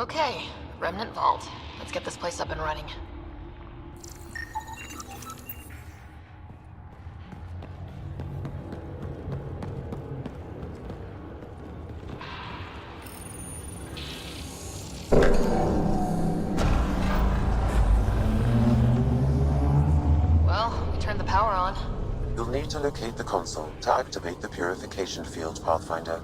Okay, Remnant Vault. Let's get this place up and running. Well, we turned the power on. You'll need to locate the console to activate the purification field, Pathfinder.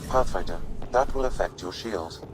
Pathfinder, that will affect your shield.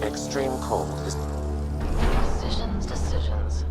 Extreme cold is... Decisions.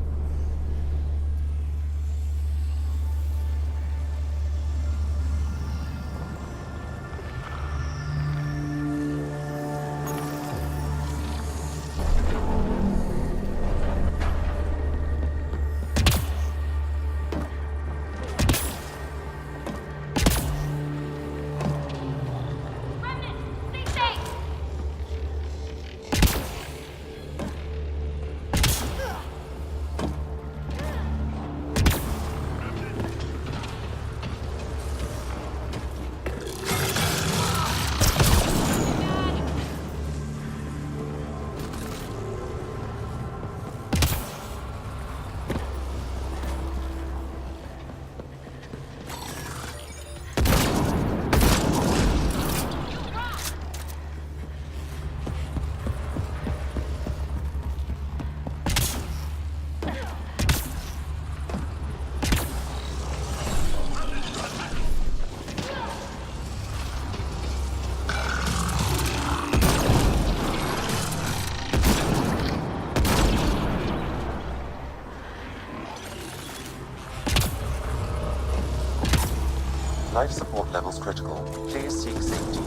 Life support levels critical. Please seek safety.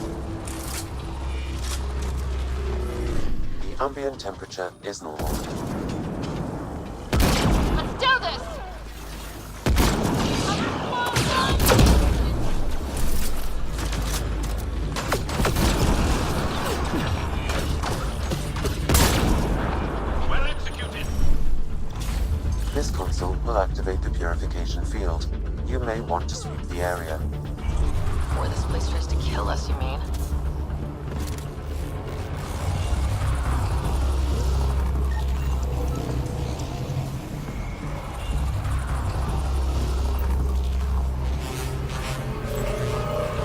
The ambient temperature is normal. Let's do this! Well executed. This console will activate the purification field. You may want to sweep the area. Before this place tries to kill us, you mean?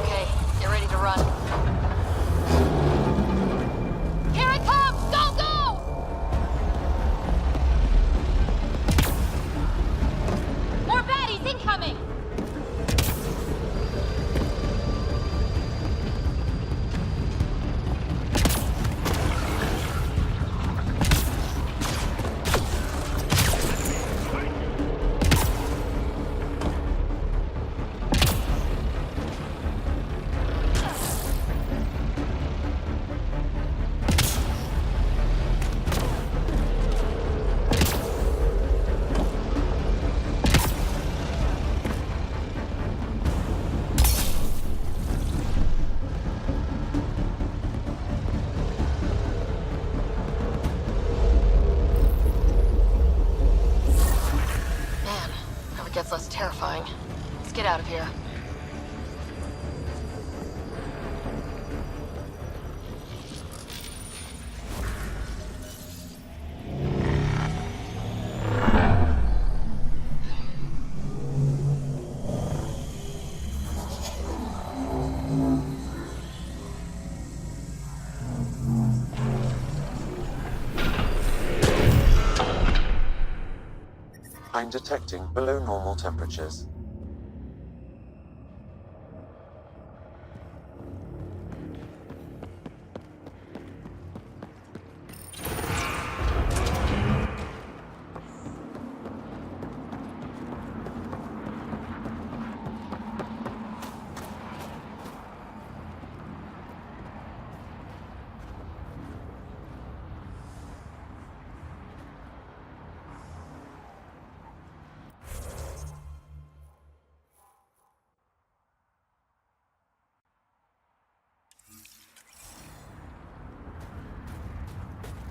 Okay, get ready to run. Here it comes! Go, go! More baddies incoming! Gets less terrifying. Let's get out of here. I'm detecting below normal temperatures.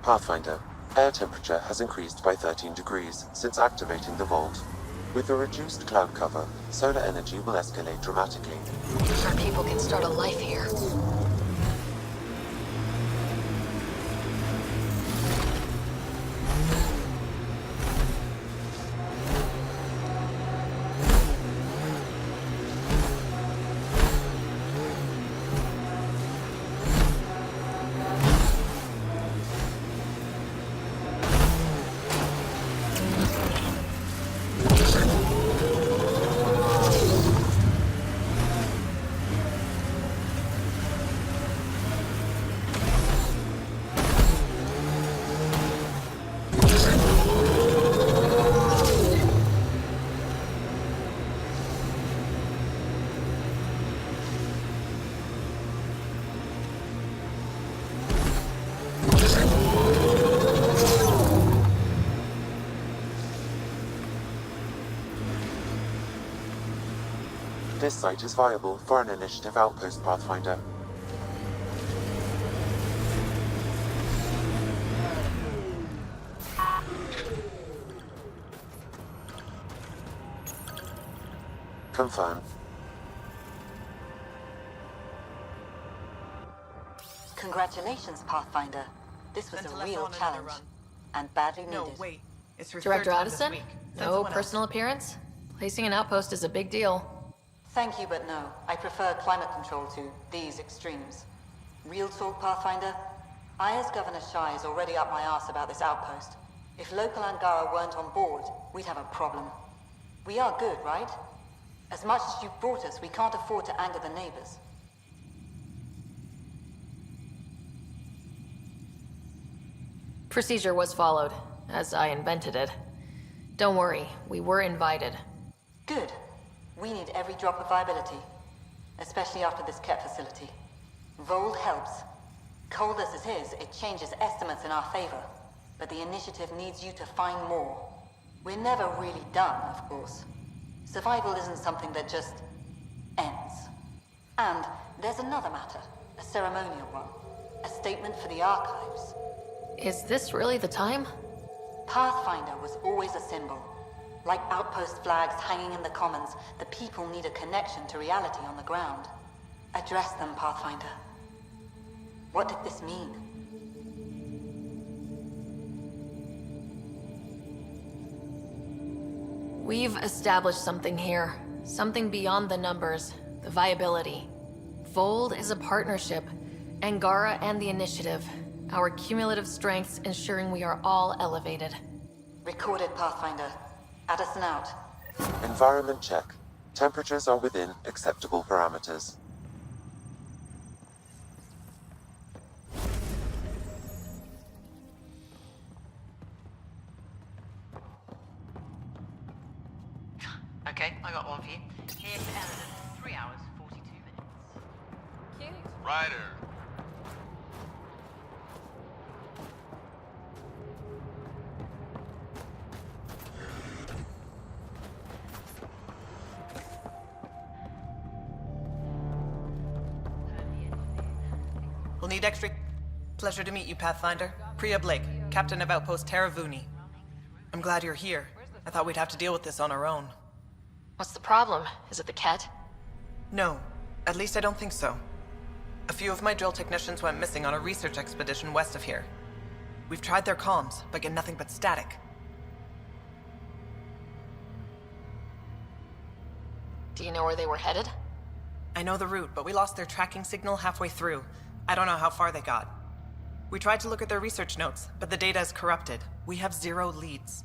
Pathfinder, air temperature has increased by 13 degrees since activating the vault. With a reduced cloud cover, solar energy will escalate dramatically. Our people can start a life here. This site is viable for an initiative outpost, Pathfinder. Confirm. Congratulations, Pathfinder. This was Sent a less real on another challenge. run. And badly needed. No, wait. It's her Director third time this Addison? week. Send No someone personal else. appearance? Placing an outpost is a big deal. Thank you, but no. I prefer climate control to these extremes. Real talk, Pathfinder? I, as Governor Shai, is already up my arse about this outpost. If local Angara weren't on board, we'd have a problem. We are good, right? As much as you've brought us, we can't afford to anger the neighbors. Procedure was followed, as I invented it. Don't worry, we were invited. Good. We need every drop of viability. Especially after this Ket facility. Vold helps. Cold as it is, it changes estimates in our favor. But the initiative needs you to find more. We're never really done, of course. Survival isn't something that just ends. And there's another matter, a ceremonial one. A statement for the archives. Is this really the time? Pathfinder was always a symbol. Like outpost flags hanging in the commons, the people need a connection to reality on the ground. Address them, Pathfinder. What did this mean? We've established something here. Something beyond the numbers. The viability. Vold is a partnership. Angara and the Initiative. Our cumulative strengths ensuring we are all elevated. Recorded, Pathfinder. Addison out. Environment check. Temperatures are within acceptable parameters. Okay, I got one for you. Here to Eleanor, 3 hours, 42 minutes. Cute. Ryder. We'll need extra... Pleasure to meet you, Pathfinder. Priya Blake, Captain of Outpost Taravuni. I'm glad you're here. I thought we'd have to deal with this on our own. What's the problem? Is it the Ket? No, at least I don't think so. A few of my drill technicians went missing on a research expedition west of here. We've tried their comms, but get nothing but static. Do you know where they were headed? I know the route, but we lost their tracking signal halfway through. I don't know how far they got. We tried to look at their research notes, but the data is corrupted. We have 0 leads.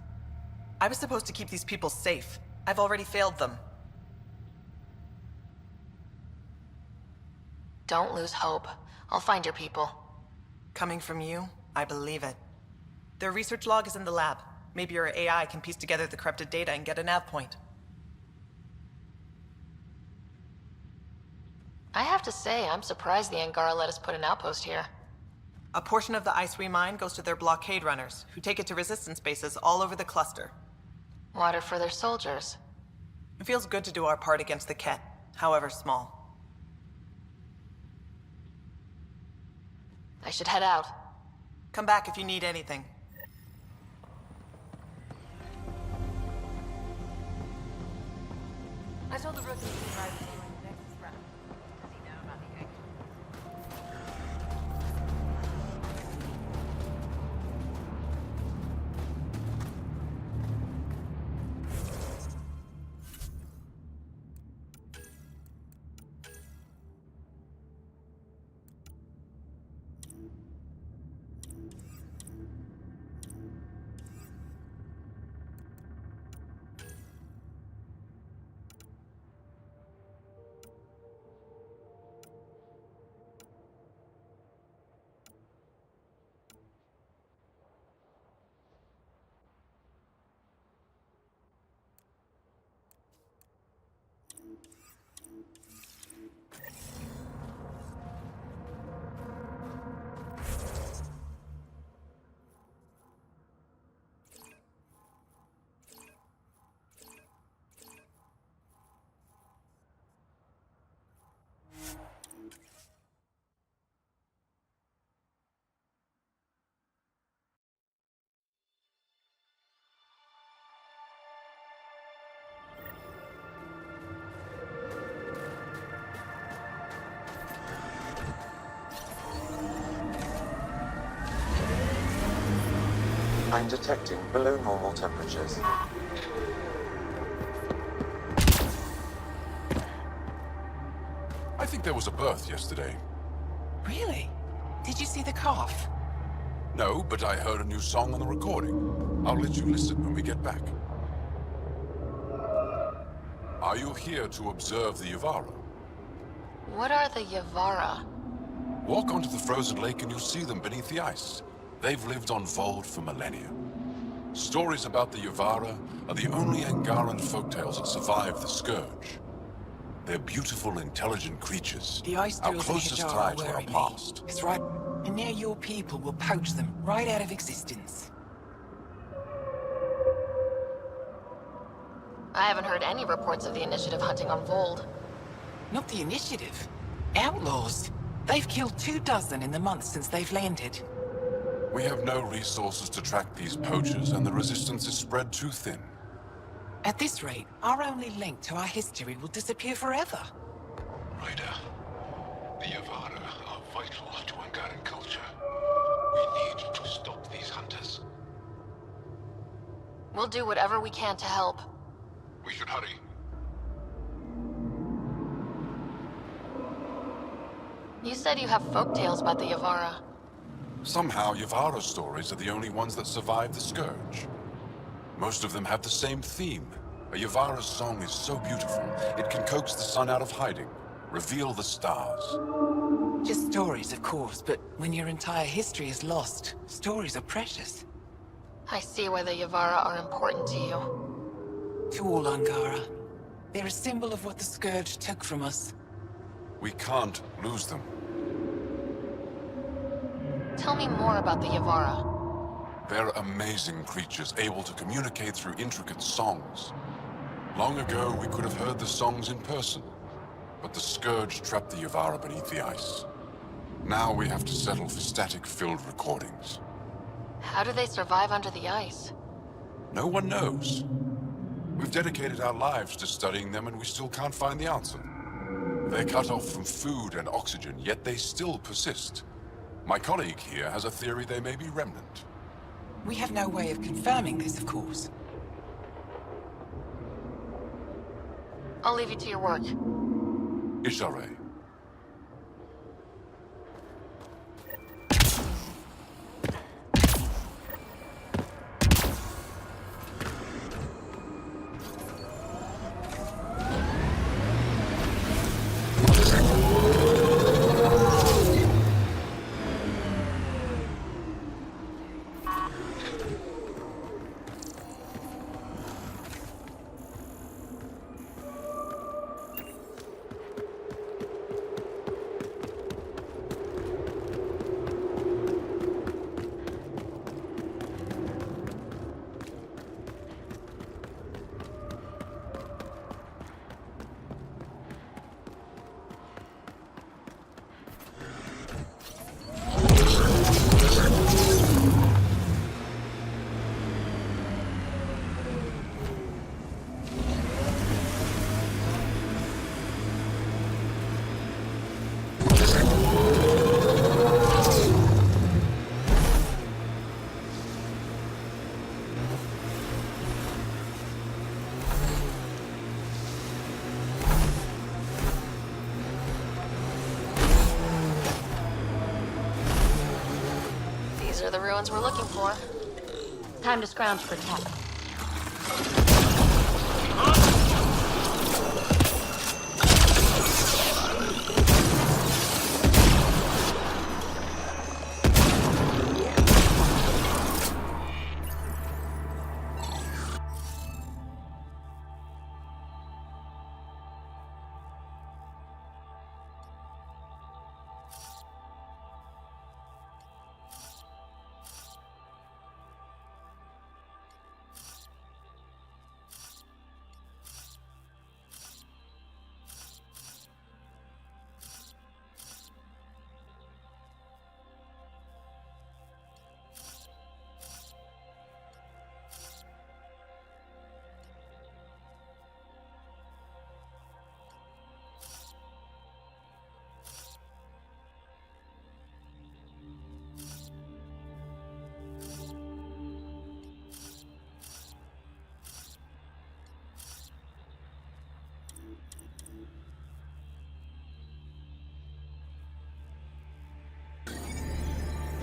I was supposed to keep these people safe. I've already failed them. Don't lose hope. I'll find your people. Coming from you, I believe it. Their research log is in the lab. Maybe your AI can piece together the corrupted data and get a nav point. I have to say, I'm surprised the Angara let us put an outpost here. A portion of the ice we mine goes to their blockade runners, who take it to resistance bases all over the cluster. Water for their soldiers. It feels good to do our part against the Ket, however small. I should head out. Come back if you need anything. I told the rookie to drive to you in the next round. Does he know about the egg? I'm detecting below normal temperatures. I think there was a birth yesterday. Really? Did you see the calf? No, but I heard a new song on the recording. I'll let you listen when we get back. Are you here to observe the Yavara? What are the Yavara? Walk onto the frozen lake and you'll see them beneath the ice. They've lived on Vold for millennia. Stories about the Yavara are the only Angaran folktales that survive the Scourge. They're beautiful, intelligent creatures. The ice our drills in closest Hijara tie are to our worrying me. past. It's right. And now your people will poach them right out of existence. I haven't heard any reports of the Initiative hunting on Vold. Not the Initiative. Outlaws. They've killed 24 in the months since they've landed. We have no resources to track these poachers, and the resistance is spread too thin. At this rate, our only link to our history will disappear forever. Ryder, the Yavara are vital to Angaran culture. We need to stop these hunters. We'll do whatever we can to help. We should hurry. You said you have folktales about the Yavara. Somehow, Yavara stories are the only ones that survive the Scourge. Most of them have the same theme. A Yavara's song is so beautiful, it can coax the sun out of hiding, reveal the stars. Just stories, of course, but when your entire history is lost, stories are precious. I see why the Yavara are important to you. To all Angara. They're a symbol of what the Scourge took from us. We can't lose them. Tell me more about the Yavara. They're amazing creatures, able to communicate through intricate songs. Long ago, we could have heard the songs in person, but the Scourge trapped the Yavara beneath the ice. Now we have to settle for static-filled recordings. How do they survive under the ice? No one knows. We've dedicated our lives to studying them, and we still can't find the answer. They're cut off from food and oxygen, yet they still persist. My colleague here has a theory they may be remnant. We have no way of confirming this, of course. I'll leave you to your work. Ishare. the ruins we're looking for. Time to scrounge for tech.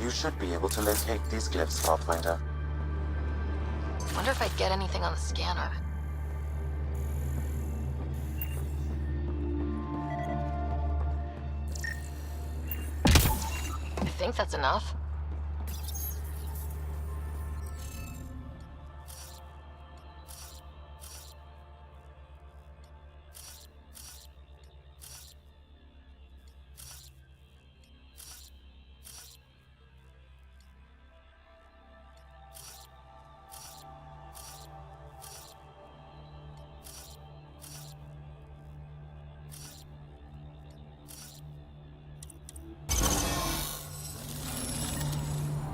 You should be able to locate these glyphs, Pathfinder. Wonder if I'd get anything on the scanner. I think that's enough.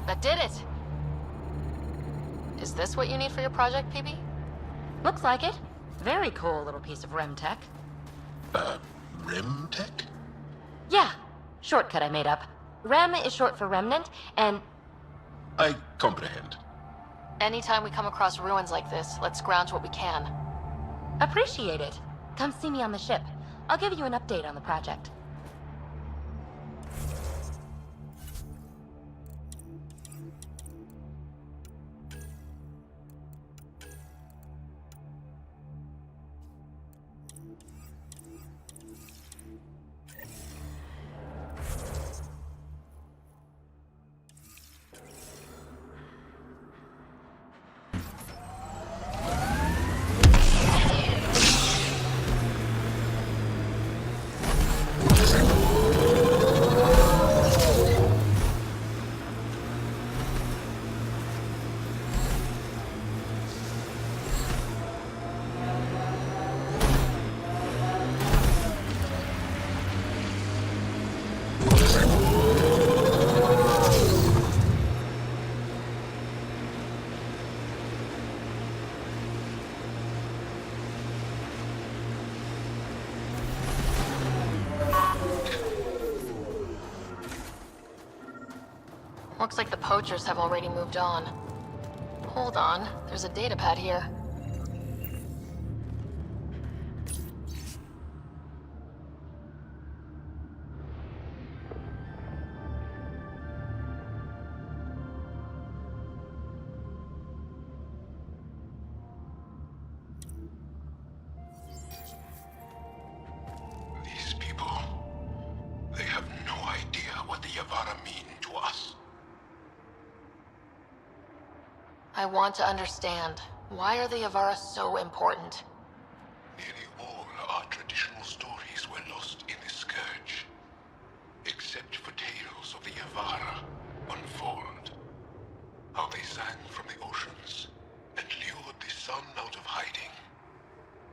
That did it! Is this what you need for your project, PB? Looks like it. Very cool little piece of REM tech. REM tech? Yeah, shortcut I made up. REM is short for remnant, and I comprehend. Anytime we come across ruins like this, let's scrounge what we can. appreciate it. Come see me on the ship. I'll give you an update on the project. Looks like the poachers have already moved on. Hold on, there's a datapad here. These people, they have no idea what the Yavara mean to us. I want to understand. Why are the Yavara so important? Nearly all our traditional stories were lost in the Scourge, except for tales of the Yavara unfold. How they sang from the oceans and lured the sun out of hiding.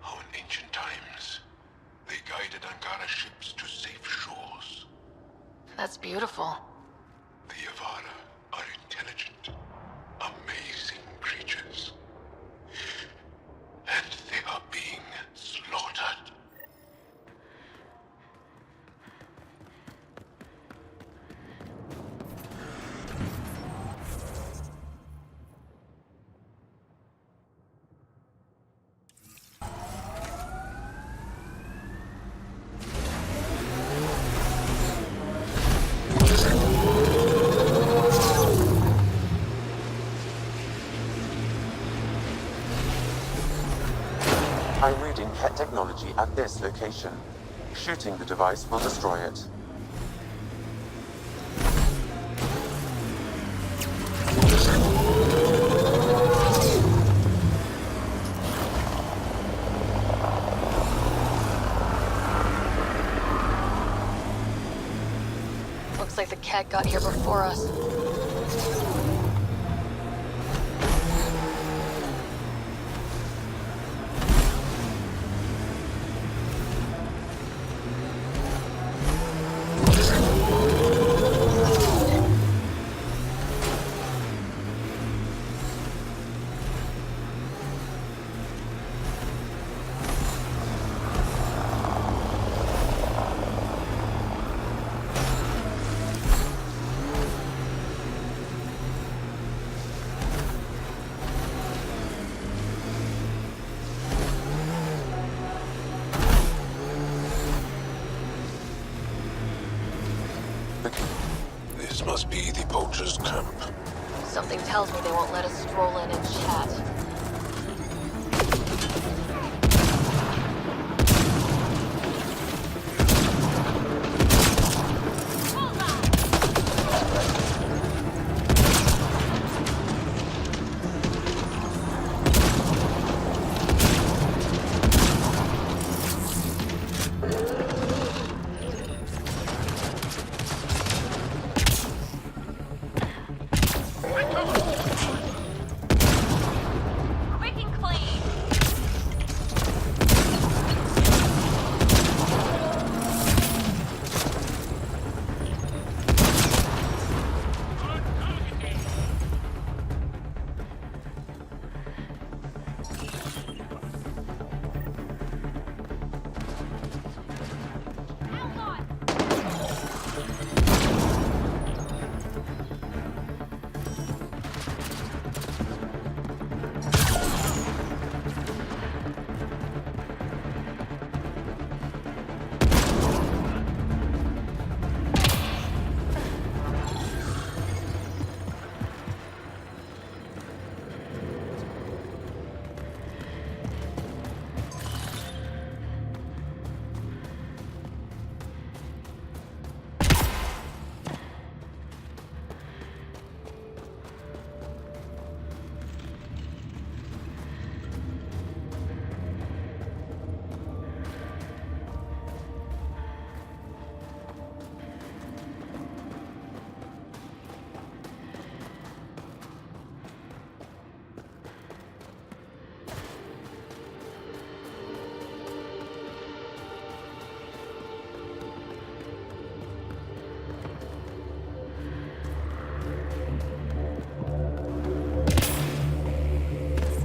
How in ancient times they guided Angara ships to safe shores. That's beautiful. The Yavara are intelligent, amazing creatures. And they are being slaughtered. I'm reading Ket technology at this location. Shooting the device will destroy it. Looks like the cat got here before us. This must be the poacher's camp. Something tells me they won't let us stroll in and chat.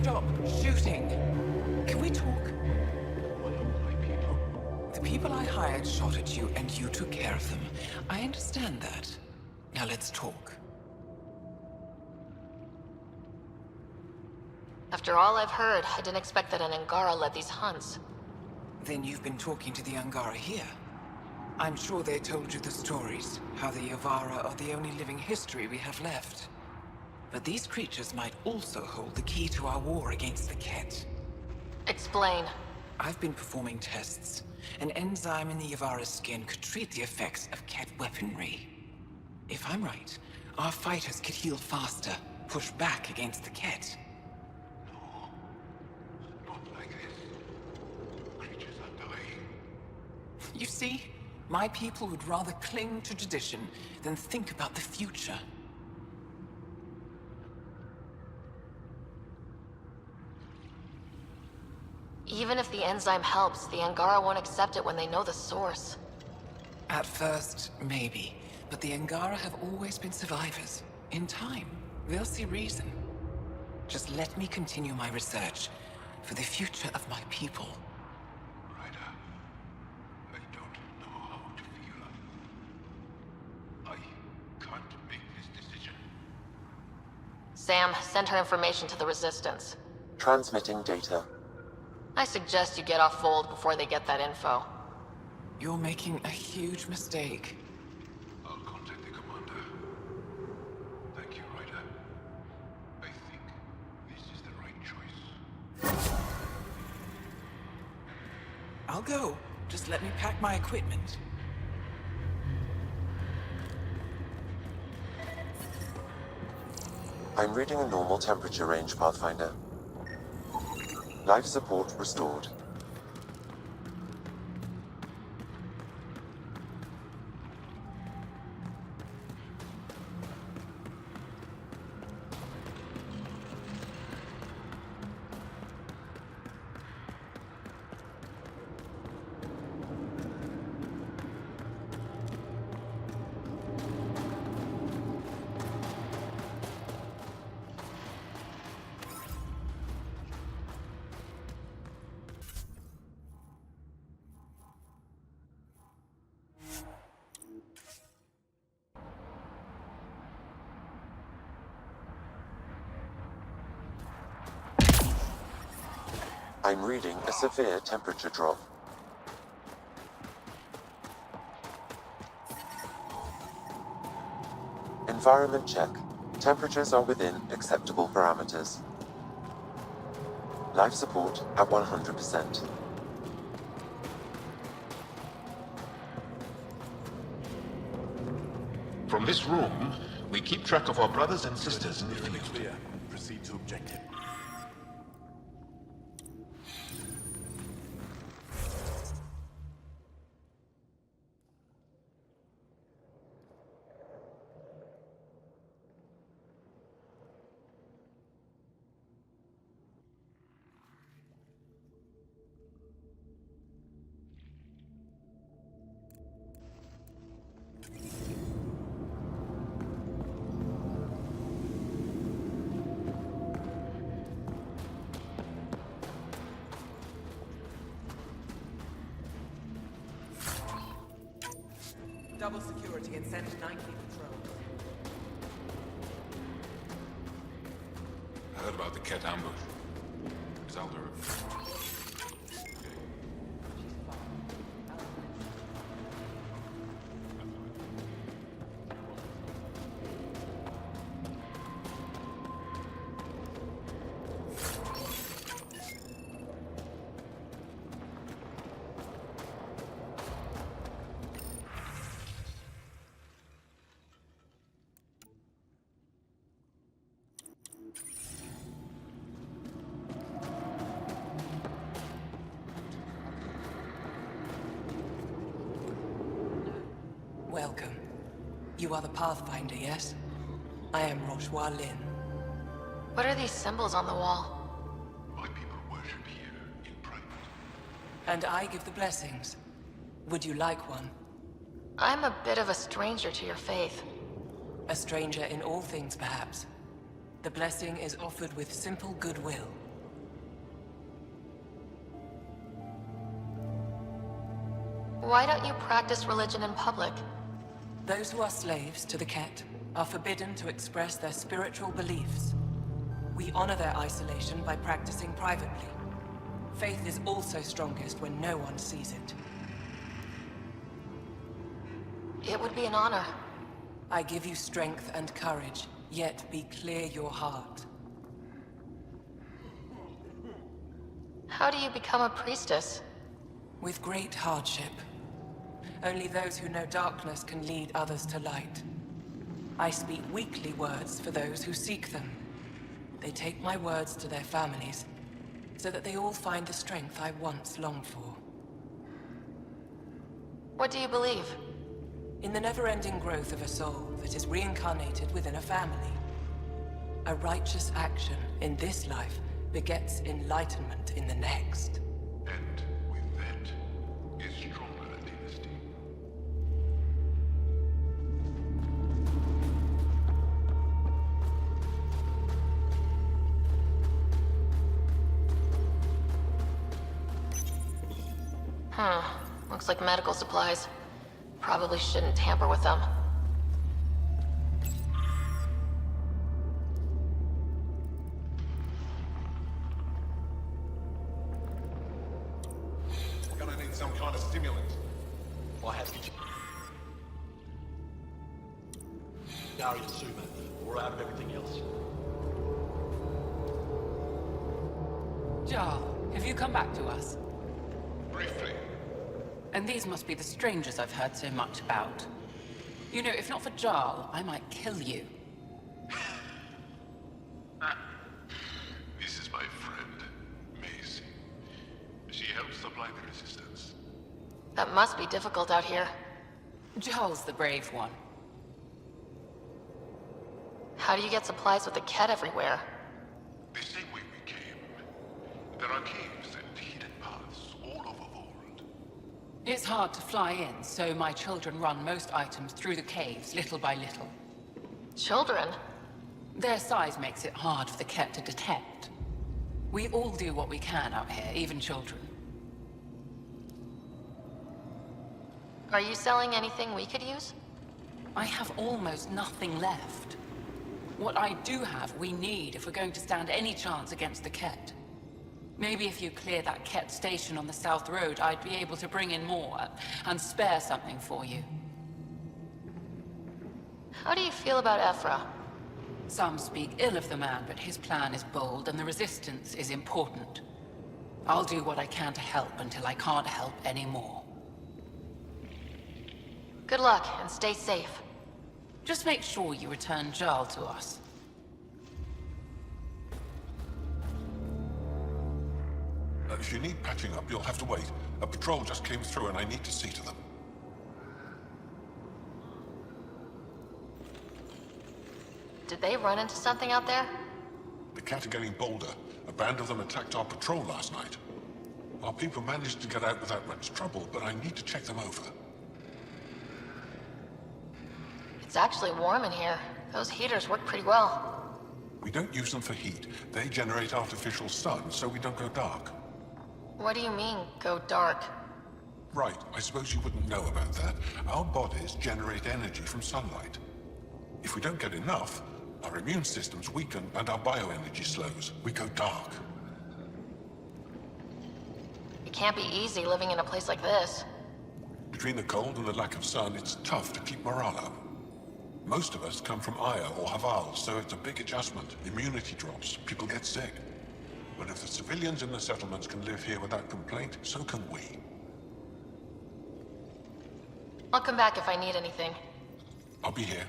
Stop shooting. Can we talk? The people I hired shot at you, and you took care of them. I understand that. Now let's talk. After all I've heard, I didn't expect that an Angara led these hunts. Then you've been talking to the Angara here. I'm sure they told you the stories, how the Yavara are the only living history we have left. But these creatures might also hold the key to our war against the Ket. Explain. I've been performing tests. An enzyme in the Yavara's skin could treat the effects of Ket weaponry. If I'm right, our fighters could heal faster, push back against the Ket. Not like this. Creatures are dying. You see, my people would rather cling to tradition than think about the future. Even if the enzyme helps, the Angara won't accept it when they know the source. At first, maybe. But the Angara have always been survivors. In time, they'll see reason. Just let me continue my research for the future of my people. Ryder, I don't know how to feel. I can't make this decision. Sam, send her information to the Resistance. Transmitting data. I suggest you get off Fold before they get that info. You're making a huge mistake. I'll contact the commander. Thank you, Ryder. I think this is the right choice. go. Just let me pack my equipment. I'm reading a normal temperature range, Pathfinder. Life support restored. I'm reading a severe temperature drop. Environment check. Temperatures are within acceptable parameters. Life support at 100%. From this room, we keep track of our brothers and sisters in the field. Clear. Proceed to objective. Double security and send 90 patrols. I heard about the Ket ambush. Is Alder... Welcome. You are the Pathfinder, yes? I am Roshua Lin. What are these symbols on the wall? My people worship here in private. And I give the blessings. Would you like one? I'm a bit of a stranger to your faith. A stranger in all things, perhaps. The blessing is offered with simple goodwill. Why don't you practice religion in public? Those who are slaves to the Ket are forbidden to express their spiritual beliefs. We honor their isolation by practicing privately. Faith is also strongest when no one sees it. It would be an honor. I give you strength and courage, yet be clear your heart. How do you become a priestess? With great hardship. Only those who know darkness can lead others to light. I speak weekly words for those who seek them. They take my words to their families, so that they all find the strength I once longed for. What do you believe? In the never-ending growth of a soul that is reincarnated within a family. A righteous action in this life begets enlightenment in the next. And with that is stronger a dynasty. Looks like medical supplies. Probably shouldn't tamper with them. Gonna need some kind of stimulant. I have to... Dari and Suma, we're out of everything else. Jarl, have you come back to us? Briefly, And these must be the strangers I've heard so much about. You know, if not for Jarl, I might kill you. This is my friend, Maisie. She helps supply the resistance. That must be difficult out here. Jarl's the brave one. How do you get supplies with the Ket everywhere? The same way we came. There are caves and hidden paths all over Vold. It's hard to fly in, so my children run most items through the caves, little by little. Children? Their size makes it hard for the Ket to detect. We all do what we can out here, even children. Are you selling anything we could use? I have almost nothing left. What I do have, we need if we're going to stand any chance against the Ket. Maybe if you clear that Ket station on the South Road, I'd be able to bring in more and spare something for you. How do you feel about Ephra? Some speak ill of the man, but his plan is bold and the resistance is important. I'll do what I can to help until I can't help anymore. Good luck, and stay safe. Just make sure you return Jarl to us. If you need patching up, you'll have to wait. A patrol just came through and I need to see to them. Did they run into something out there? The Cat are getting bolder. A band of them attacked our patrol last night. Our people managed to get out without much trouble, but I need to check them over. It's actually warm in here. Those heaters work pretty well. We don't use them for heat. They generate artificial sun, so we don't go dark. What do you mean, go dark? Right, I suppose you wouldn't know about that. Our bodies generate energy from sunlight. If we don't get enough, our immune systems weaken and our bioenergy slows. We go dark. It can't be easy living in a place like this. Between the cold and the lack of sun, it's tough to keep morale up. Most of us come from Aya or Haval, so it's a big adjustment. Immunity drops, people get sick. But if the civilians in the settlements can live here without complaint, so can we. I'll come back if I need anything. I'll be here.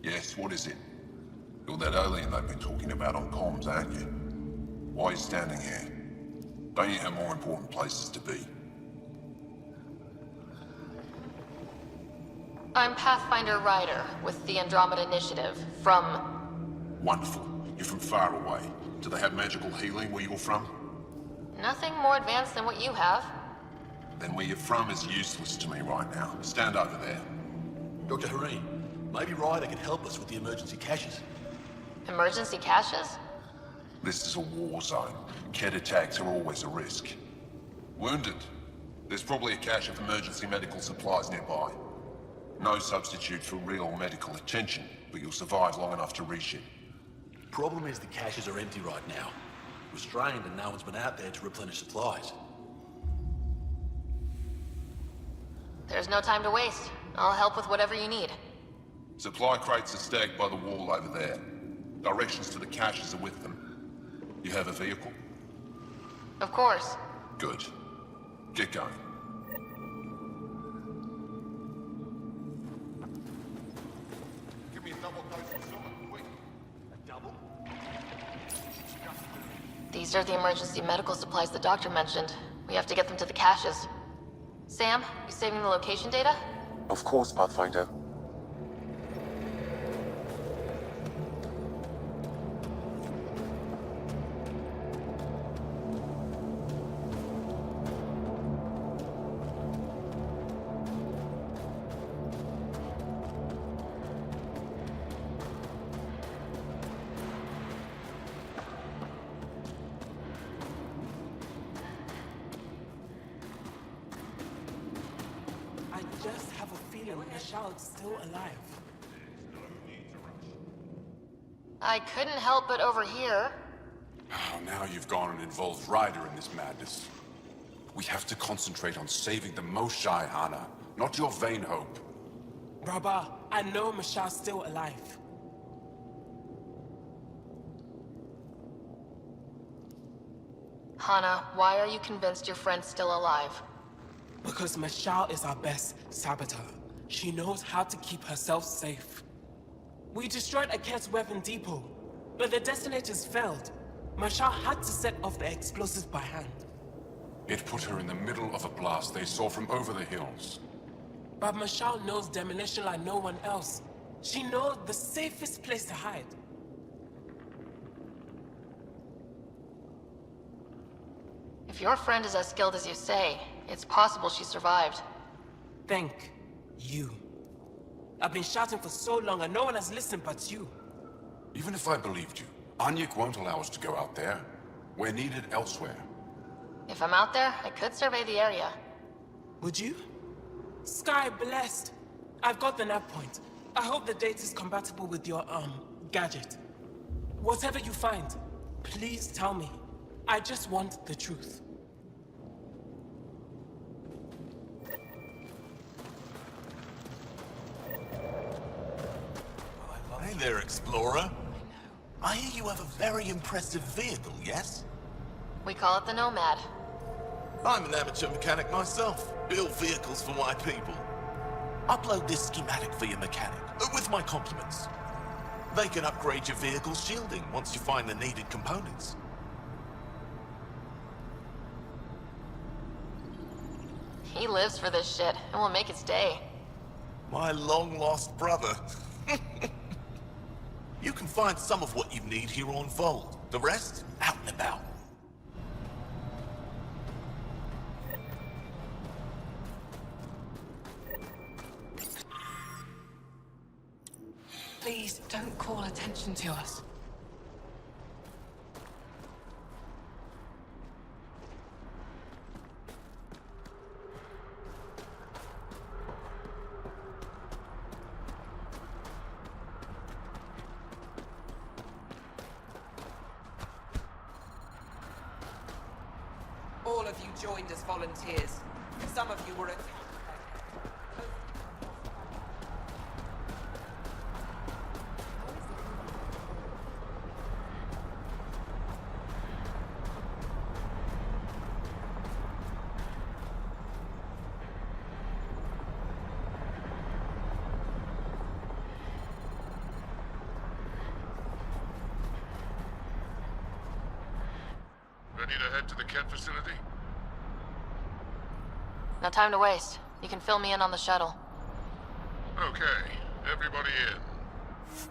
Yes, what is it? You're that alien they've been talking about on comms, aren't you? Why are you standing here? Don't you have more important places to be? I'm Pathfinder Ryder with the Andromeda Initiative, from... Wonderful. You're from far away. Do they have magical healing where you're from? Nothing more advanced than what you have. Then where you're from is useless to me right now. Stand over there. Dr. Hareen, maybe Ryder can help us with the emergency caches. Emergency caches? This is a war zone. Ket attacks are always a risk. Wounded? There's probably a cache of emergency medical supplies nearby. No substitute for real medical attention, but you'll survive long enough to reship. Problem is the caches are empty right now. Restrained and no one's been out there to replenish supplies. There's no time to waste. I'll help with whatever you need. Supply crates are stacked by the wall over there. Directions to the caches are with them. You have a vehicle? Of course. Good. Get going. Give me a double dose of silver, quick. A double? These are the emergency medical supplies the doctor mentioned. We have to get them to the caches. Sam, you saving the location data? Of course, Pathfinder. I just have a feeling Nishal's still alive. I couldn't help but overhear. Oh, now you've gone and involved Ryder in this madness. We have to concentrate on saving the Moshai, Hana, not your vain hope. Brother, I know Mashal's still alive. Hana, why are you convinced your friend's still alive? Because Mashal is our best saboteur. She knows how to keep herself safe. We destroyed Aket's weapon depot, but the detonators failed. Mashal had to set off the explosives by hand. It put her in the middle of a blast they saw from over the hills. But Mashal knows demolition like no one else. She knows the safest place to hide. If your friend is as skilled as you say, it's possible she survived. Thank you. I've been shouting for so long and no one has listened but you. Even if I believed you, Anyek won't allow us to go out there. We're needed elsewhere. If I'm out there, I could survey the area. Would you? Sky blessed. I've got the nav point. I hope the data's compatible with your, gadget. Whatever you find, please tell me. I just want the truth. Hey there, Explorer. I hear you have a very impressive vehicle, yes? We call it the Nomad. I'm an amateur mechanic myself. Build vehicles for my people. Upload this schematic for your mechanic, with my compliments. They can upgrade your vehicle's shielding once you find the needed components. He lives for this shit, and will make its day. My long-lost brother. You can find some of what you need here on Vold. The rest, out and about. Please, don't call attention to us. All of you joined as volunteers. Some of you were attacked. Ready to head to the Ket facility? No time to waste. You can fill me in on the shuttle. Okay, everybody in.